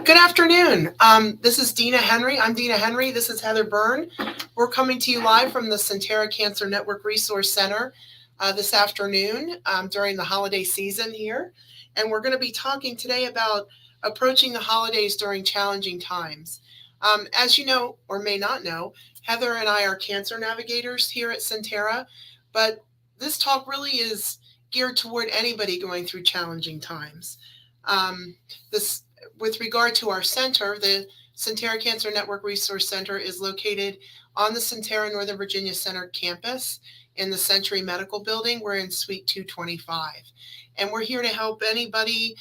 Good afternoon. This is Deana Henry. I'm Deana Henry. This is Heather Byrne. We're coming to you live from the Centera Cancer Network Resource Center this afternoon during the holiday season here. And we're going to be talking today about approaching the holidays during challenging times. As you know, or may not know, Heather and I are cancer navigators here at Centera, but this talk really is geared toward anybody going through challenging times. This With regard to our center, the Centera Cancer Network Resource Center is located on the Centera Northern Virginia Center campus in the Century Medical Building. We're in Suite 225. And we're here to help anybody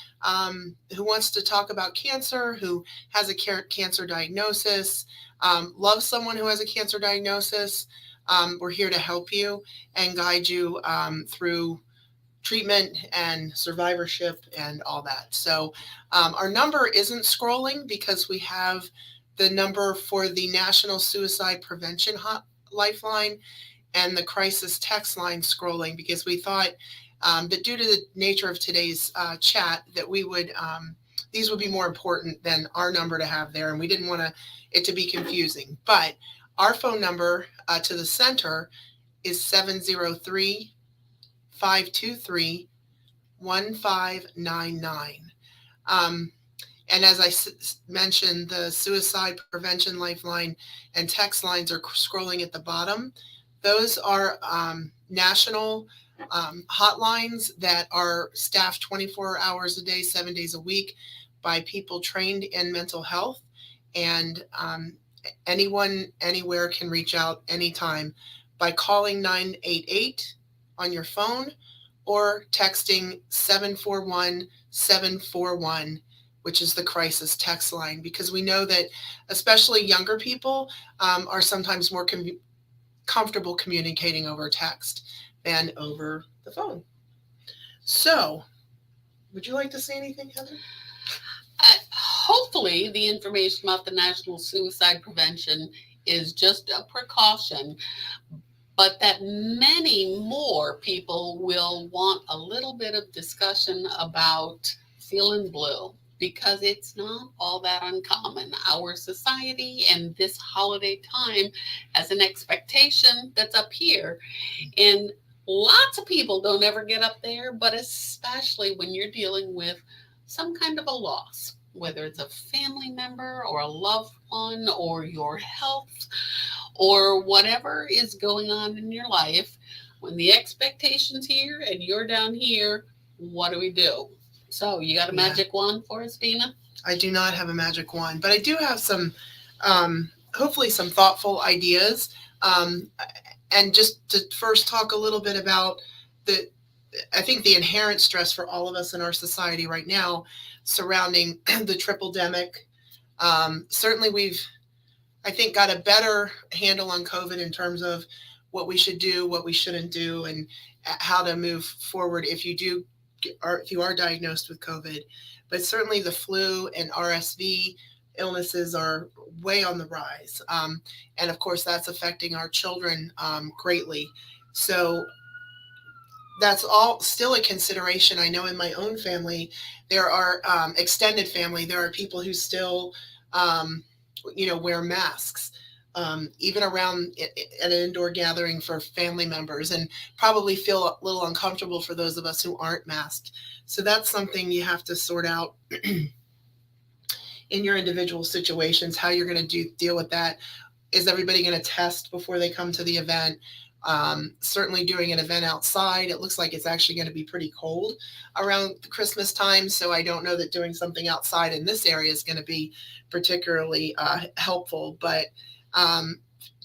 who wants to talk about cancer, who has a cancer diagnosis, loves someone who has a cancer diagnosis. We're here to help you and guide you through treatment and survivorship and all that. So our number isn't scrolling because we have the number for the National Suicide Prevention Lifeline and the crisis text line scrolling because we thought that due to the nature of today's chat that we would these would be more important than our number to have there, and we didn't want it to be confusing. But our phone number to the center is 703 523 1599. And as I mentioned, the Suicide Prevention Lifeline and text lines are scrolling at the bottom. Those are national hotlines that are staffed 24 hours a day, 7 days a week by people trained in mental health. And anyone, anywhere can reach out anytime by calling 988 on your phone or texting 741-741, which is the crisis text line, because we know that especially younger people are sometimes more comfortable communicating over text than over the phone. So, would you like to say anything, Heather? Hopefully, the information about the National Suicide Prevention is just a precaution, but that many more people will want a little bit of discussion about feeling blue, because it's not all that uncommon. Our society and this holiday time has an expectation that's up here. And lots of people don't ever get up there, but especially when you're dealing with some kind of a loss, whether it's a family member or a loved one or your health or whatever is going on in your life. When the expectation's here and you're down here, what do? So you got a magic wand for us, Deana? I do not have a magic wand, but I do have some, hopefully some thoughtful ideas. And just to first talk a little bit about I think the inherent stress for all of us in our society right now surrounding the triple-demic. Certainly we've, I think, got a better handle on COVID in terms of what we should do, what we shouldn't do, and how to move forward if you are diagnosed with COVID. But certainly the flu and RSV illnesses are way on the rise. And of course, that's affecting our children greatly. So that's all still a consideration. I know in my own family, there are extended family, there are people who still, wear masks, even around an indoor gathering for family members, and probably feel a little uncomfortable for those of us who aren't masked. So that's something you have to sort out in your individual situations, how you're going to deal with that. Is everybody going to test before they come to the event? Certainly doing an event outside, it looks like it's actually going to be pretty cold around the Christmas time. So I don't know that doing something outside in this area is going to be particularly helpful, but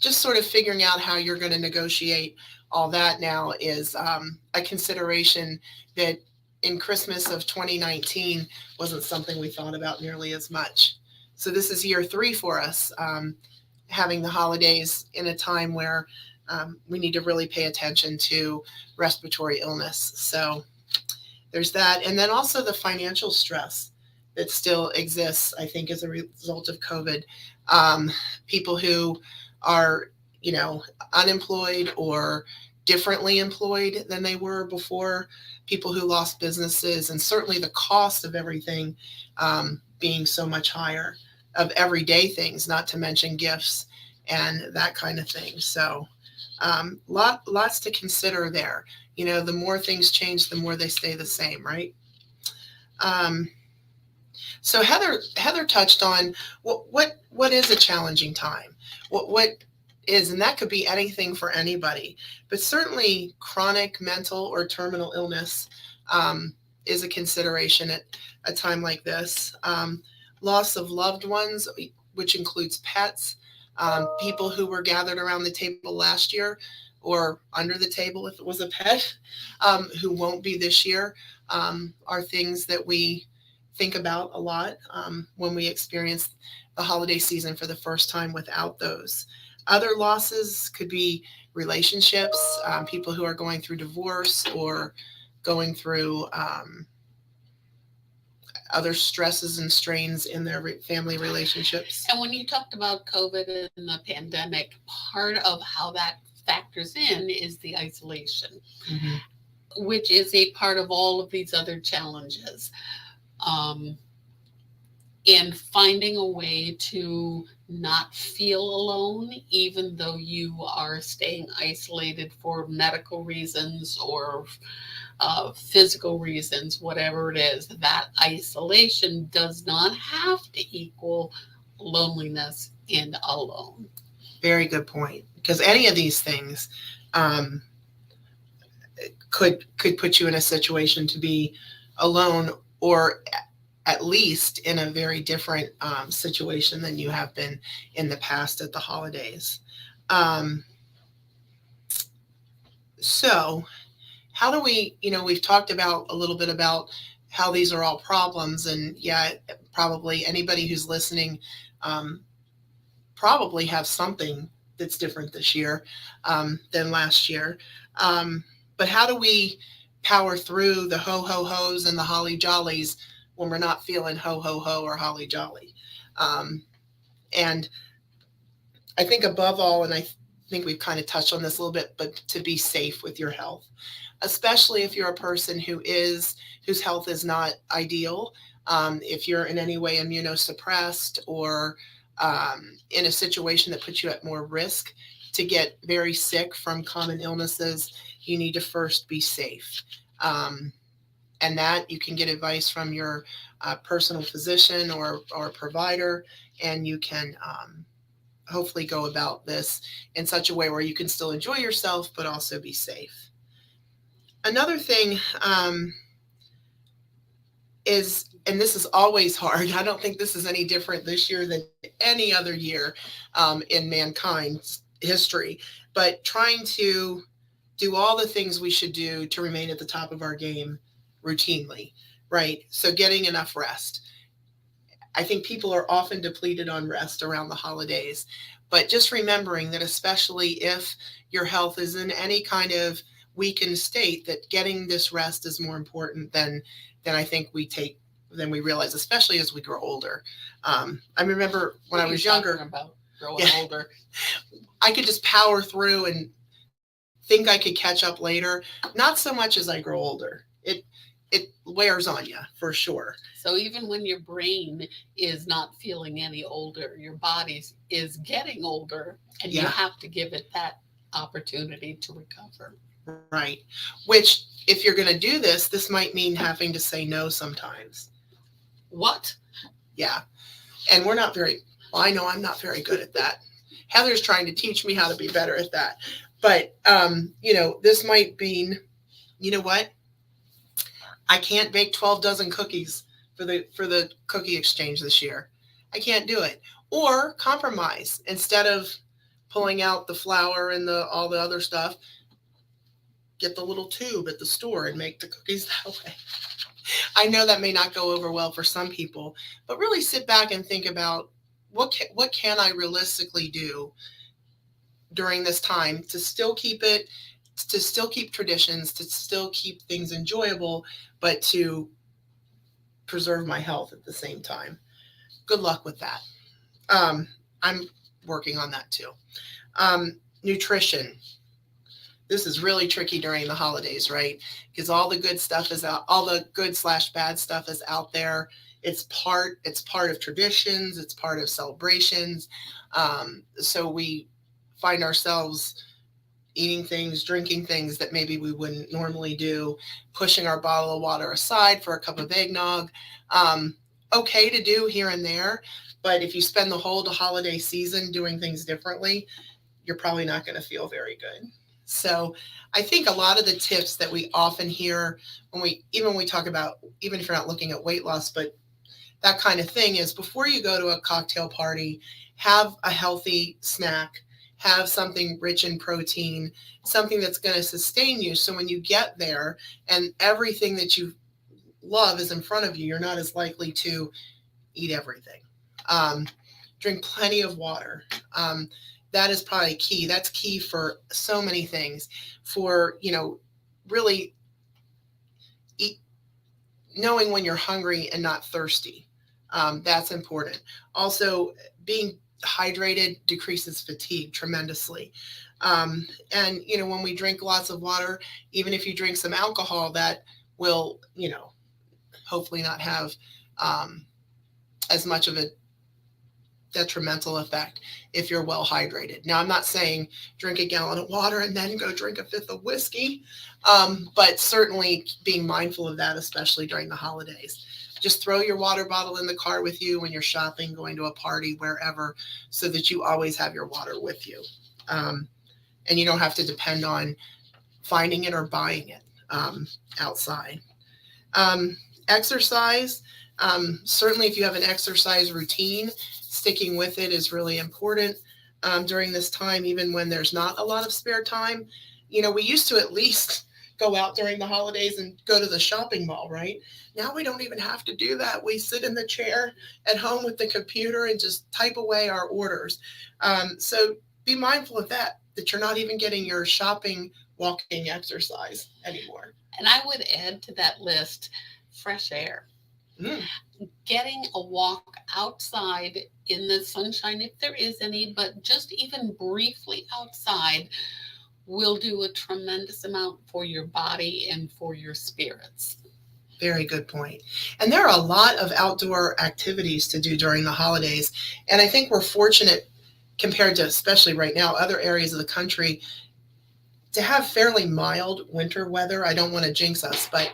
just sort of figuring out how you're going to negotiate all that now is a consideration that in Christmas of 2019 wasn't something we thought about nearly as much. So this is year 3 for us, having the holidays in a time where we need to really pay attention to respiratory illness. So there's that. And then also the financial stress that still exists, I think, as a result of COVID. People who are, unemployed or differently employed than they were before, people who lost businesses, and certainly the cost of everything being so much higher, of everyday things, not to mention gifts and that kind of thing. So lots to consider there. You know, the more things change, the more they stay the same, right? Um, so Heather touched on what is a challenging time. What is, and that could be anything for anybody, but certainly chronic mental or terminal illness is a consideration at a time like this. Loss of loved ones, which includes pets, people who were gathered around the table last year or under the table if it was a pet, who won't be this year, are things that we think about a lot when we experience the holiday season for the first time without those. Other losses could be relationships, people who are going through divorce or going through other stresses and strains in their family relationships. And when you talked about COVID and the pandemic, part of how that factors in is the isolation, which is a part of all of these other challenges. And finding a way to not feel alone, even though you are staying isolated for medical reasons or physical reasons, whatever it is, that isolation does not have to equal loneliness and alone. Very good point. Because any of these things could put you in a situation to be alone, or at least in a very different situation than you have been in the past at the holidays. So how do we, we've talked about a little bit about how these are all problems, and yeah, probably anybody who's listening probably have something that's different this year than last year. But how do we power through the ho ho ho's and the holly jollies when we're not feeling ho ho ho or holly jolly? And I think above all, and I think we've kind of touched on this a little bit, but to be safe with your health, especially if you're a person whose health is not ideal, if you're in any way immunosuppressed or in a situation that puts you at more risk to get very sick from common illnesses, you need to first be safe. And that you can get advice from your personal physician or provider, and you can hopefully go about this in such a way where you can still enjoy yourself but also be safe. Another thing is, and this is always hard, I don't think this is any different this year than any other year in mankind's history, but trying to do all the things we should do to remain at the top of our game routinely, right? So getting enough rest. I think people are often depleted on rest around the holidays, but just remembering that especially if your health is in any kind of weakened state, that getting this rest is more important than I think than we realize, especially as we grow older. I remember when I was younger, about growing older, I could just power through and think I could catch up later. Not so much as I grow older. It wears on you for sure. So even when your brain is not feeling any older, your body is getting older, and you have to give it that opportunity to recover. Right. Which, if you're going to do this, this might mean having to say no sometimes. What? Yeah. And we're not very, well, I know I'm not very good at that. Heather's trying to teach me how to be better at that. But, this might mean, you know what? I can't bake 12 dozen cookies for the cookie exchange this year. I can't do it. Or compromise. Instead of pulling out the flour and all the other stuff, get the little tube at the store and make the cookies that way. I know that may not go over well for some people, but really sit back and think about what can I realistically do during this time to still keep traditions, to still keep things enjoyable, but to preserve my health at the same time. Good luck with that. I'm working on that too. Nutrition. this is really tricky during the holidays, right? Because all the good stuff is out, all the good slash bad stuff is out there. It's part of traditions, it's part of celebrations. So we find ourselves eating things, drinking things that maybe we wouldn't normally do, pushing our bottle of water aside for a cup of eggnog. Um, okay to do here and there, but if you spend the whole holiday season doing things differently, you're probably not going to feel very good. So I think a lot of the tips that we often hear when we talk about, even if you're not looking at weight loss, but that kind of thing, is before you go to a cocktail party, have a healthy snack, have something rich in protein, something that's going to sustain you. So when you get there and everything that you love is in front of you, you're not as likely to eat everything. Um, Drink plenty of water. That is probably key. That's key for so many things. For, really eat, knowing when you're hungry and not thirsty. That's important. Also, being hydrated decreases fatigue tremendously. When we drink lots of water, even if you drink some alcohol, that will, hopefully not have as much of a detrimental effect if you're well hydrated. Now, I'm not saying drink a gallon of water and then go drink a fifth of whiskey, but certainly being mindful of that, especially during the holidays. Just throw your water bottle in the car with you when you're shopping, going to a party, wherever, so that you always have your water with you. And you don't have to depend on finding it or buying it outside. Exercise. Certainly, if you have an exercise routine, sticking with it is really important during this time, even when there's not a lot of spare time. We used to at least go out during the holidays and go to the shopping mall, right? Now we don't even have to do that. We sit in the chair at home with the computer and just type away our orders. So be mindful of that you're not even getting your shopping, walking exercise anymore. And I would add to that list fresh air. Mm. Getting a walk outside in the sunshine, if there is any, but just even briefly outside, will do a tremendous amount for your body and for your spirits. Very good point. And there are a lot of outdoor activities to do during the holidays. And I think we're fortunate, compared to, especially right now, other areas of the country, to have fairly mild winter weather. I don't want to jinx us, but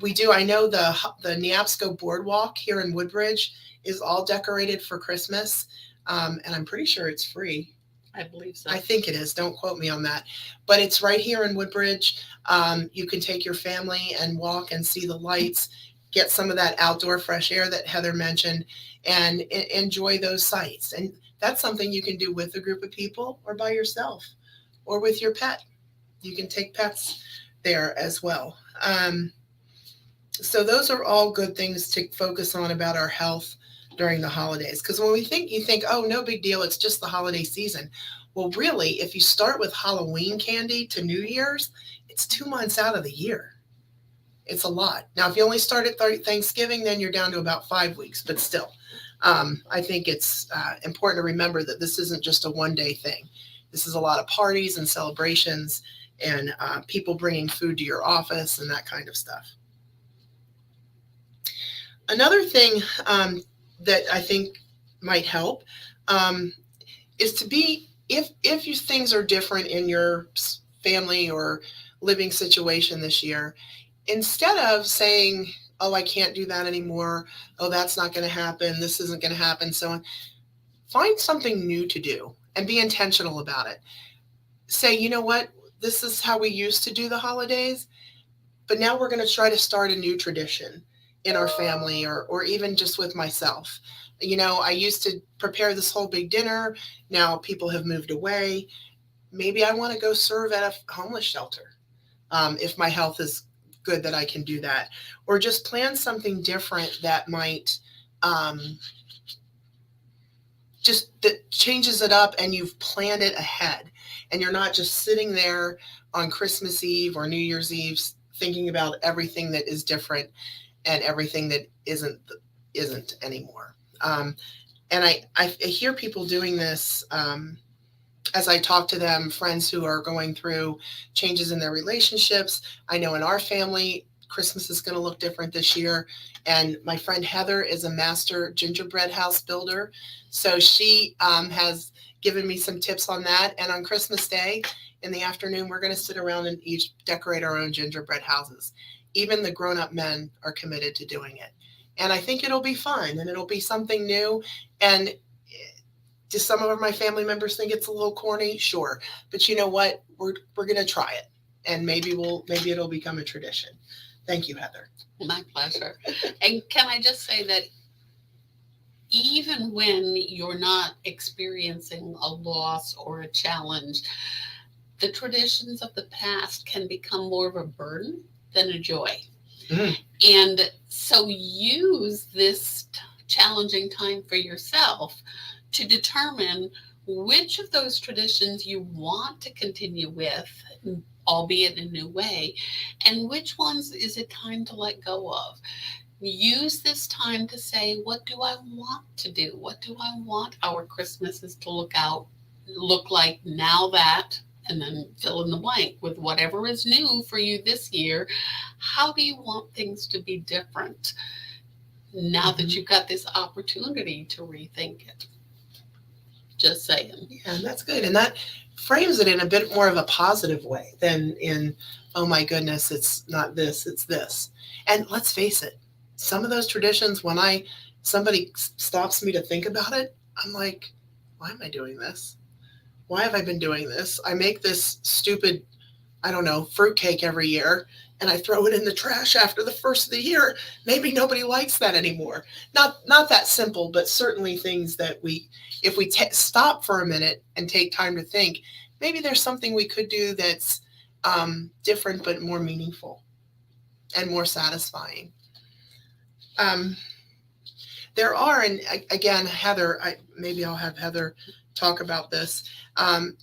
we do. I know the Neabsco Boardwalk here in Woodbridge is all decorated for Christmas, and I'm pretty sure it's free. I believe so. I think it is. Don't quote me on that. But it's right here in Woodbridge. You can take your family and walk and see the lights, get some of that outdoor fresh air that Heather mentioned, and enjoy those sights. And that's something you can do with a group of people or by yourself or with your pet. You can take pets there as well. So those are all good things to focus on about our health during the holidays. Because when you think, oh, no big deal, it's just the holiday season. Well, really, if you start with Halloween candy to New Year's, it's 2 months out of the year. It's a lot. Now, if you only start at Thanksgiving, then you're down to about 5 weeks. But still, I think it's important to remember that this isn't just a one-day thing. This is a lot of parties and celebrations and people bringing food to your office and that kind of stuff. Another thing that I think might help is to be, if things are different in your family or living situation this year, instead of saying, oh, I can't do that anymore, oh, that's not going to happen, this isn't going to happen, so on, find something new to do and be intentional about it. Say, you know what, this is how we used to do the holidays, but now we're going to try to start a new tradition in our family, or even just with myself. I used to prepare this whole big dinner. Now people have moved away. Maybe I want to go serve at a homeless shelter if my health is good that I can do that. Or just plan something different that might that changes it up, and you've planned it ahead. And you're not just sitting there on Christmas Eve or New Year's Eve thinking about everything that is different and everything that isn't anymore. And I hear people doing this as I talk to them, friends who are going through changes in their relationships. I know in our family, Christmas is going to look different this year. And my friend Heather is a master gingerbread house builder. So she has given me some tips on that. And on Christmas Day in the afternoon, we're going to sit around and each decorate our own gingerbread houses. Even the grown up men are committed to doing it. And I think it'll be fun and it'll be something new. And do some of my family members think it's a little corny? Sure. But you know what? We're going to try it. And maybe it'll become a tradition. Thank you, Heather. My pleasure. And can I just say that even when you're not experiencing a loss or a challenge, the traditions of the past can become more of a burden than a joy. Mm. And so use this challenging time for yourself to determine which of those traditions you want to continue with, albeit in a new way, and which ones is it time to let go of. Use this time to say, what do I want to do? What do I want our Christmases to look like now that, and then fill in the blank with whatever is new for you this year. How do you want things to be different now that you've got this opportunity to rethink it? Just saying. Yeah, and that's good. And that frames it in a bit more of a positive way than in, oh my goodness, it's not this, it's this. And let's face it, some of those traditions, when somebody stops me to think about it, I'm like, why am I doing this? Why have I been doing this? I make this stupid, I don't know, fruitcake every year, and I throw it in the trash after the first of the year. Maybe nobody likes that anymore. Not that simple, but certainly things that if we stop for a minute and take time to think, maybe there's something we could do that's different but more meaningful and more satisfying. There are, and again, Heather, maybe I'll have Heather talk about this,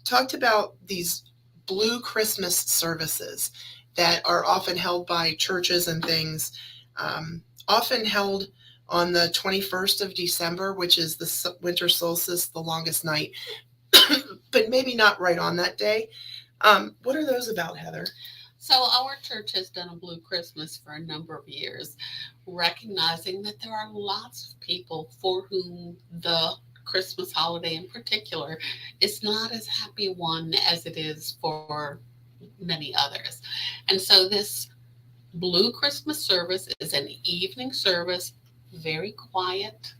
talked about these Blue Christmas services that are often held by churches and things, often held on the 21st of December, which is the winter solstice, the longest night, but maybe not right on that day. What are those about, Heather? So our church has done a Blue Christmas for a number of years, recognizing that there are lots of people for whom the Christmas holiday in particular is not as happy one as it is for many others. And so this Blue Christmas service is an evening service, very quiet.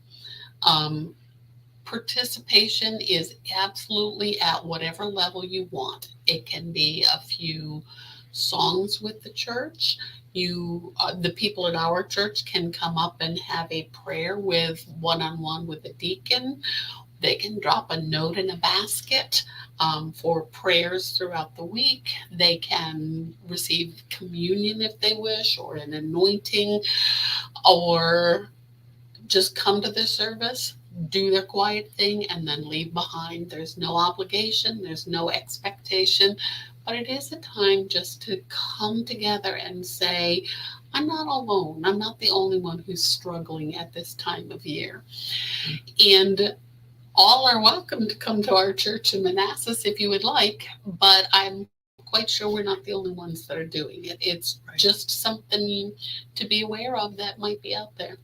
Participation is absolutely at whatever level you want. It can be a few songs with the church. The people at our church can come up and have a prayer with one-on-one with the deacon. They can drop a note in a basket for prayers throughout the week. They can receive communion if they wish, or an anointing, or just come to the service, do their quiet thing, and then leave behind. There's no obligation, there's no expectation, but it is a time just to come together and say, I'm not alone. I'm not the only one who's struggling at this time of year. And all are welcome to come to our church in Manassas if you would like, but I'm quite sure we're not the only ones that are doing it. It's just something to be aware of that might be out there.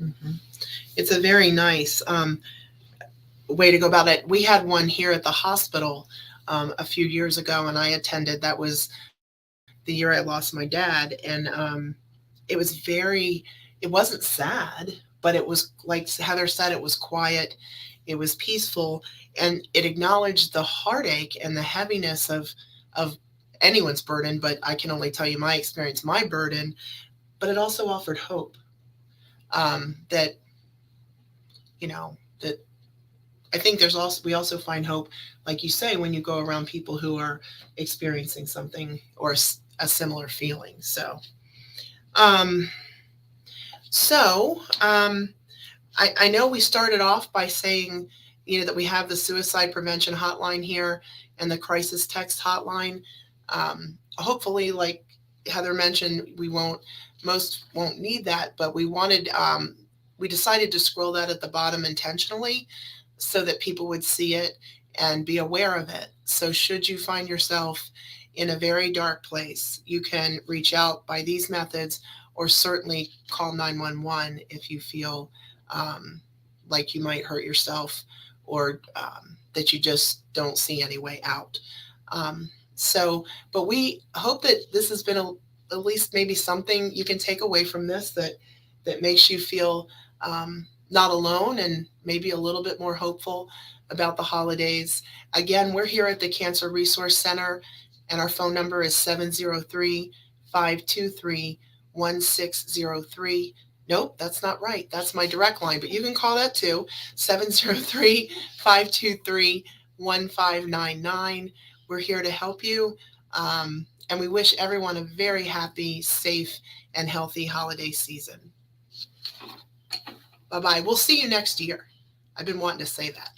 Mm-hmm. It's a very nice way to go about it. We had one here at the hospital a few years ago, and I attended. That was the year I lost my dad, and it wasn't sad, but it was, like Heather said, it was quiet, it was peaceful, and it acknowledged the heartache and the heaviness of anyone's burden, but I can only tell you my experience, my burden, but it also offered hope. That I think we also find hope, like you say, when you go around people who are experiencing something or a similar feeling. So, I know we started off by saying, that we have the suicide prevention hotline here and the crisis text hotline. Hopefully, like Heather mentioned, most won't need that, but we decided to scroll that at the bottom intentionally so that people would see it and be aware of it. So should you find yourself in a very dark place, you can reach out by these methods or certainly call 911 if you feel like you might hurt yourself or that you just don't see any way out. But we hope that this has been at least maybe something you can take away from this that makes you feel not alone and maybe a little bit more hopeful about the holidays. Again, we're here at the Cancer Resource Center, and our phone number is 703-523-1603. Nope, that's not right. That's my direct line, but you can call that too, 703-523-1599. We're here to help you, and we wish everyone a very happy, safe, and healthy holiday season. Bye-bye. We'll see you next year. I've been wanting to say that.